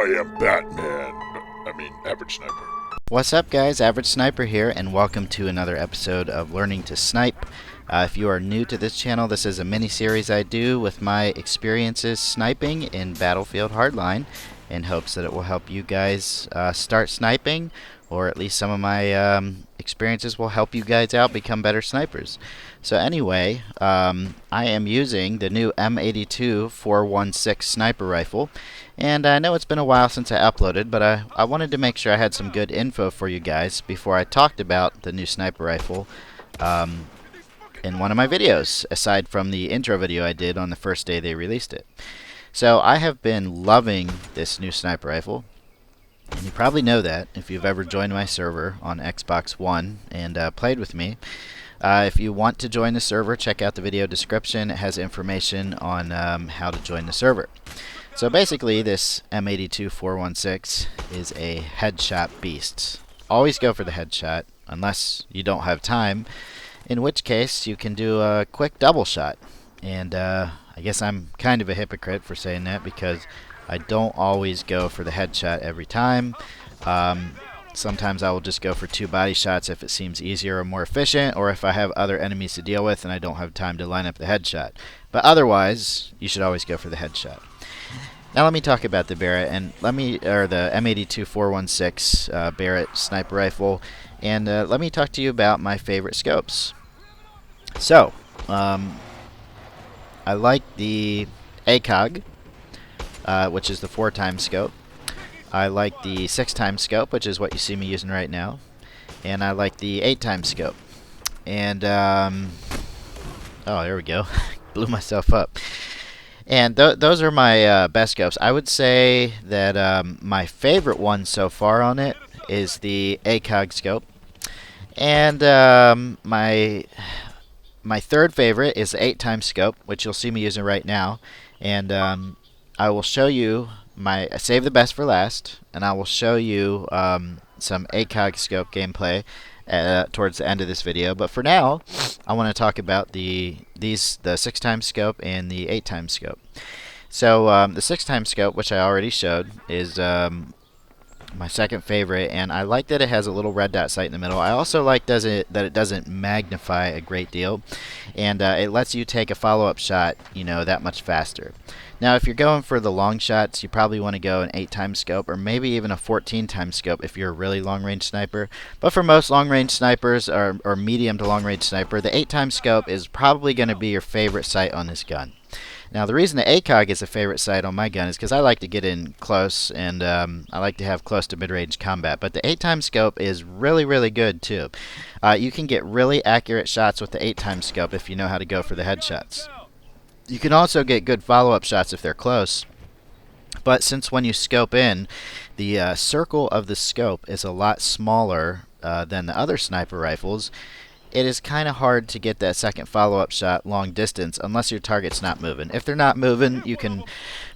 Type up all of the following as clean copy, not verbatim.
I am Batman. I mean, Average Sniper. What's up, guys? Average Sniper here, and welcome to another episode of Learning to Snipe. If you are new to this channel, this is a mini-series I do with my experiences sniping in Battlefield Hardline in hopes that it will help you guys start sniping, or at least some of my experiences will help you guys out become better snipers. So anyway, I am using the new M82 416 sniper rifle, and I know it's been a while since I uploaded, but I wanted to make sure I had some good info for you guys before I talked about the new sniper rifle in one of my videos, aside from the intro video I did on the first day they released it. So I have been loving this new sniper rifle, and you probably know that if you've ever joined my server on Xbox One and played with me. If you want to join the server, check out the video description. It has information on how to join the server. So basically, this M82 416 is a headshot beast. Always go for the headshot, unless you don't have time, in which case you can do a quick double shot. And I guess I'm kind of a hypocrite for saying that, because I don't always go for the headshot every time. Sometimes I will just go for 2 body shots if it seems easier or more efficient, or if I have other enemies to deal with and I don't have time to line up the headshot. But otherwise, you should always go for the headshot. Now let me talk about the Barrett, and the M82 416 Barrett sniper rifle, and let me talk to you about my favorite scopes. So, I like the ACOG, which is the 4x scope. I like the 6x scope, which is what you see me using right now, and I like the 8x scope. And oh, there we go. Blew myself up. And those are my best scopes. I would say that my favorite one so far on it is the ACOG scope, and my third favorite is the 8x scope, which you'll see me using right now. And I will show you save the best for last, and I will show you some ACOG scope gameplay towards the end of this video. But for now, I want to talk about the 6x scope and the 8x scope. So the 6x scope, which I already showed, is my second favorite, and I like that it has a little red dot sight in the middle. I also like that it doesn't magnify a great deal, and it lets you take a follow-up shot, that much faster. Now, if you're going for the long shots, you probably want to go an 8x scope, or maybe even a 14x scope if you're a really long-range sniper. But for most long-range snipers, or medium to long-range sniper, the 8x scope is probably going to be your favorite sight on this gun. Now, the reason the ACOG is a favorite sight on my gun is because I like to get in close, and I like to have close to mid-range combat. But the 8x scope is really, really good, too. You can get really accurate shots with the 8x scope if you know how to go for the headshots. You can also get good follow-up shots if they're close. But since when you scope in, the circle of the scope is a lot smaller than the other sniper rifles, it is kind of hard to get that second follow-up shot long distance unless your target's not moving. If they're not moving, you can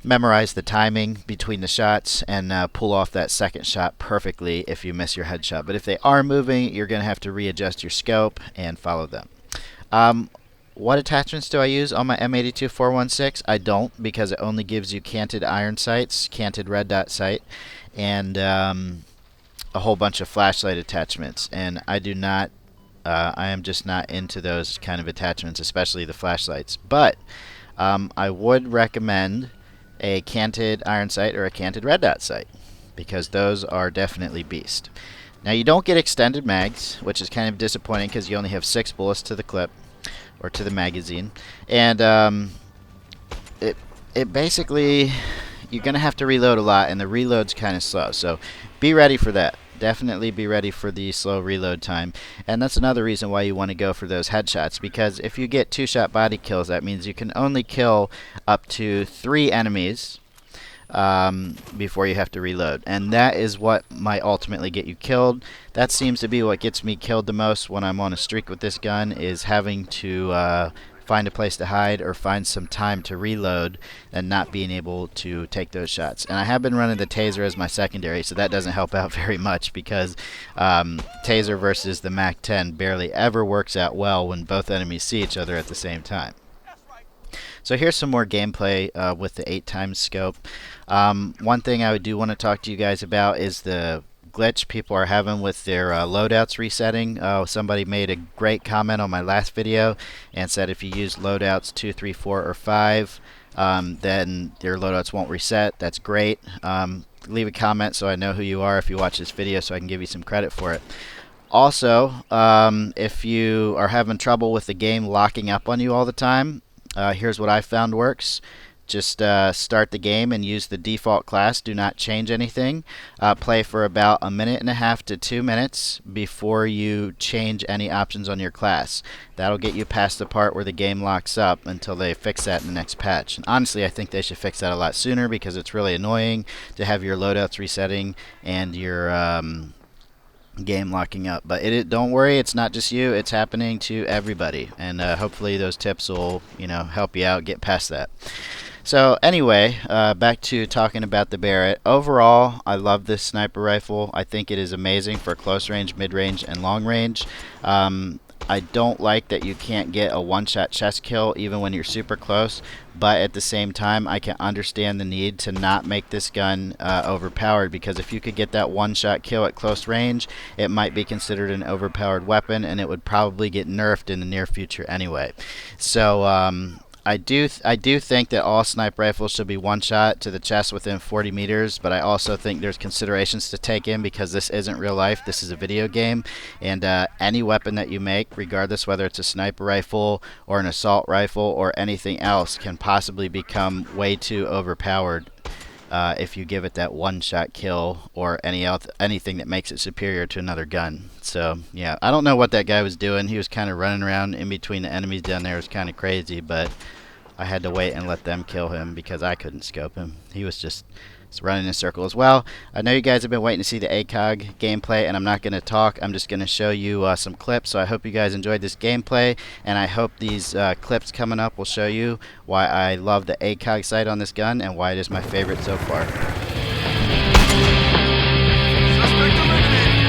memorize the timing between the shots and pull off that second shot perfectly if you miss your headshot. But if they are moving, you're going to have to readjust your scope and follow them. What attachments do I use on my M82 416? I don't, because it only gives you canted iron sights, canted red dot sight, and a whole bunch of flashlight attachments. And I do not, I am just not into those kind of attachments, especially the flashlights. But I would recommend a canted iron sight or a canted red dot sight, because those are definitely beast. Now, you don't get extended mags, which is kind of disappointing because you only have 6 bullets to the clip, or to the magazine, and it basically, you're gonna have to reload a lot, and the reload's kind of slow, so be ready for that. Definitely be ready for the slow reload time. And that's another reason why you want to go for those headshots, because if you get 2-shot body kills, that means you can only kill up to 3 enemies before you have to reload, and that is what might ultimately get you killed. That seems to be what gets me killed the most when I'm on a streak with this gun, is having to find a place to hide or find some time to reload and not being able to take those shots. And I have been running the taser as my secondary, so that doesn't help out very much, because taser versus the MAC-10 barely ever works out well when both enemies see each other at the same time. So here's some more gameplay with the 8x scope. One thing I do want to talk to you guys about is the glitch people are having with their loadouts resetting. Somebody made a great comment on my last video and said if you use loadouts 2, 3, 4, or 5, then your loadouts won't reset. That's great. Leave a comment so I know who you are if you watch this video, so I can give you some credit for it. Also, if you are having trouble with the game locking up on you all the time, here's what I found works. Just start the game and use the default class. Do not change anything. Play for about 1.5 to 2 minutes before you change any options on your class. That'll get you past the part where the game locks up until they fix that in the next patch. And honestly, I think they should fix that a lot sooner because it's really annoying to have your loadouts resetting and your game locking up. But don't worry, it's not just you, it's happening to everybody, and hopefully those tips will help you out get past that. So anyway, back to talking about the Barrett. Overall, I love this sniper rifle. I think it is amazing for close range, mid range, and long range. I don't like that you can't get a one-shot chest kill even when you're super close, but at the same time I can understand the need to not make this gun overpowered, because if you could get that one-shot kill at close range, it might be considered an overpowered weapon and it would probably get nerfed in the near future anyway. So I do think that all sniper rifles should be one shot to the chest within 40 meters, but I also think there's considerations to take in because this isn't real life, this is a video game, and any weapon that you make, regardless whether it's a sniper rifle or an assault rifle or anything else, can possibly become way too overpowered if you give it that one-shot kill or anything that makes it superior to another gun. So yeah, I don't know what that guy was doing. He was kind of running around in between the enemies down there. It was kind of crazy, but I had to wait and let them kill him because I couldn't scope him. He was just running in a circle as well. I know you guys have been waiting to see the ACOG gameplay, and I'm not going to talk. I'm just going to show you some clips. So I hope you guys enjoyed this gameplay, and I hope these clips coming up will show you why I love the ACOG sight on this gun and why it is my favorite so far. Suspect eliminated.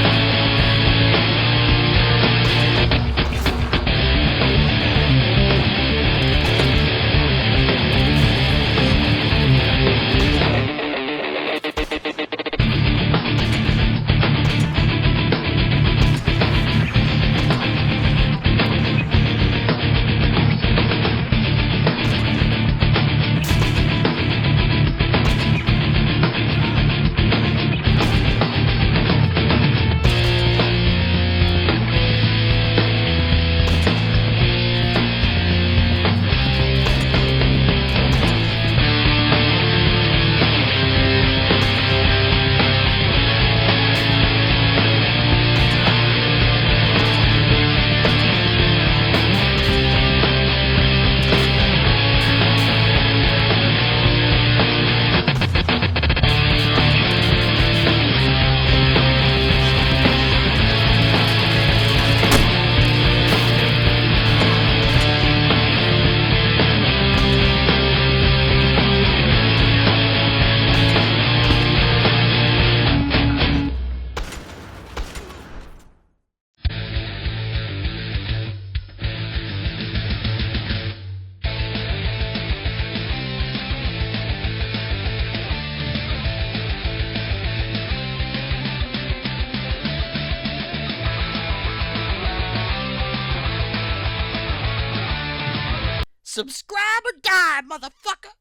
Subscribe or die, motherfucker!